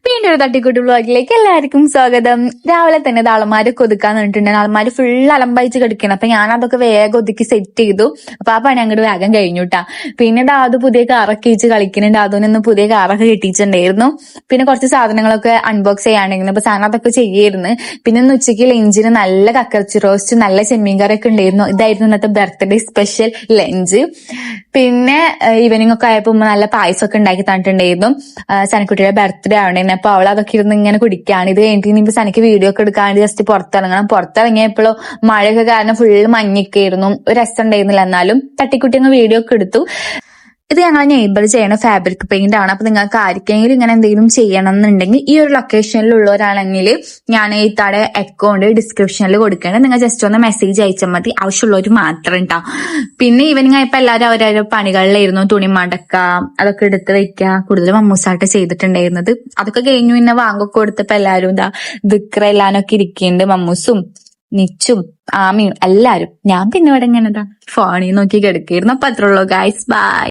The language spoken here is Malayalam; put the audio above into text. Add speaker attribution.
Speaker 1: വീണ്ടും ഒരു തട്ടിക്കൂട്ട് വ്ളോഗിലേക്ക് എല്ലാവർക്കും സ്വാഗതം. രാവിലെ തന്നെ അളമാരൊക്കെ ഒതുക്കാൻ നിന്നിട്ടുണ്ട്. അളമാര് ഫുൾ അലമ്പയച്ച് കിടക്കണം. അപ്പൊ ഞാൻ അതൊക്കെ വേഗം ഒതുക്കി സെറ്റ് ചെയ്തു. അപ്പൊ ആ പണി അങ്ങോട്ട് വേഗം കഴിഞ്ഞുട്ടാ. പിന്നെ അത് പുതിയ കാറൊക്കെ വെച്ച് കളിക്കുന്നുണ്ട്. അതിനൊന്ന് പുതിയ കാറൊക്കെ കിട്ടിയിട്ടുണ്ടായിരുന്നു. പിന്നെ കുറച്ച് സാധനങ്ങളൊക്കെ അൺബോക്സ് ചെയ്യാണ്ടെങ്കിലും അപ്പൊ സാധനം അതൊക്കെ ചെയ്യായിരുന്നു. പിന്നെ ഇന്ന് ഉച്ചയ്ക്ക് ലഞ്ചിന് നല്ല കക്കർച്ചി റോസ്റ്റ്, നല്ല ചെമ്മീൻ കറിയൊക്കെ ഉണ്ടായിരുന്നു. ഇതായിരുന്നു ഇന്നത്തെ ബർത്ത്ഡേ സ്പെഷ്യൽ ലഞ്ച്. പിന്നെ ഈവനിങ് ഒക്കെ ആയപ്പോ നല്ല പായസമൊക്കെ ഉണ്ടാക്കി തന്നിട്ടുണ്ടായിരുന്നു. സനക്കുട്ടിയുടെ ബർത്ത്ഡേ ആവണേന്ന്. അപ്പൊ അവൾ അതൊക്കെ ഇരുന്ന് ഇങ്ങനെ കുടിക്കുകയാണ്. ഇത് കഴിഞ്ഞിട്ട് ഇനിയിപ്പോ സനക്ക് വീഡിയോ ഒക്കെ എടുക്കാണ്ട് ജസ്റ്റ് പുറത്തിറങ്ങണം. പുറത്തിറങ്ങിയപ്പോഴോ മഴയൊക്കെ കാരണം ഫുള്ള് മഞ്ഞൊക്കെ ആയിരുന്നു. ഒരു രസം ഉണ്ടായിരുന്നില്ല. എന്നാലും തട്ടിക്കുട്ടി അങ്ങ് വീഡിയോ ഒക്കെ എടുത്തു. ഇത് ഞങ്ങൾ നെയ്ബർ ചെയ്യണ ഫാബ്രിക് പെയിന്റ് ആണ്. അപ്പൊ നിങ്ങൾക്ക് ആർക്കെങ്കിലും ഇങ്ങനെ എന്തെങ്കിലും ചെയ്യണം എന്നുണ്ടെങ്കിൽ ഈ ഒരു ലൊക്കേഷനിൽ ഉള്ളവരാണെങ്കിൽ ഞാൻ ഈ താഴെ അക്കൗണ്ട് ഡിസ്ക്രിപ്ഷനിൽ കൊടുക്കേണ്ടത്. നിങ്ങൾ ജസ്റ്റ് ഒന്ന് മെസ്സേജ് അയച്ചാൽ മതി. ആവശ്യമുള്ളവർ മാത്രം ഉണ്ടാവും. പിന്നെ ഈവനിങ് ആയപ്പോ എല്ലാവരും അവരവരുടെ പണികളിലായിരുന്നു. തുണി മടക്ക, അതൊക്കെ എടുത്ത് വെക്കുക. കൂടുതൽ മമ്മൂസായിട്ട് ചെയ്തിട്ടുണ്ടായിരുന്നത്. അതൊക്കെ കഴിഞ്ഞു. പിന്നെ വാങ്ങൊക്കെ കൊടുത്തപ്പോ എല്ലാവരും ദിക്ര എല്ലാനൊക്കെ ഇരിക്കുന്നുണ്ട്. മമ്മൂസും നിച്ചും ആമിയും എല്ലാരും. ഞാൻ പിന്നെ ഇവിടെ ഇങ്ങനെ ഫോണിൽ നോക്കി കിടക്കായിരുന്നു. അപ്പൊ അത്രേ ഉള്ളൂ ഗൈസ്. ബൈ.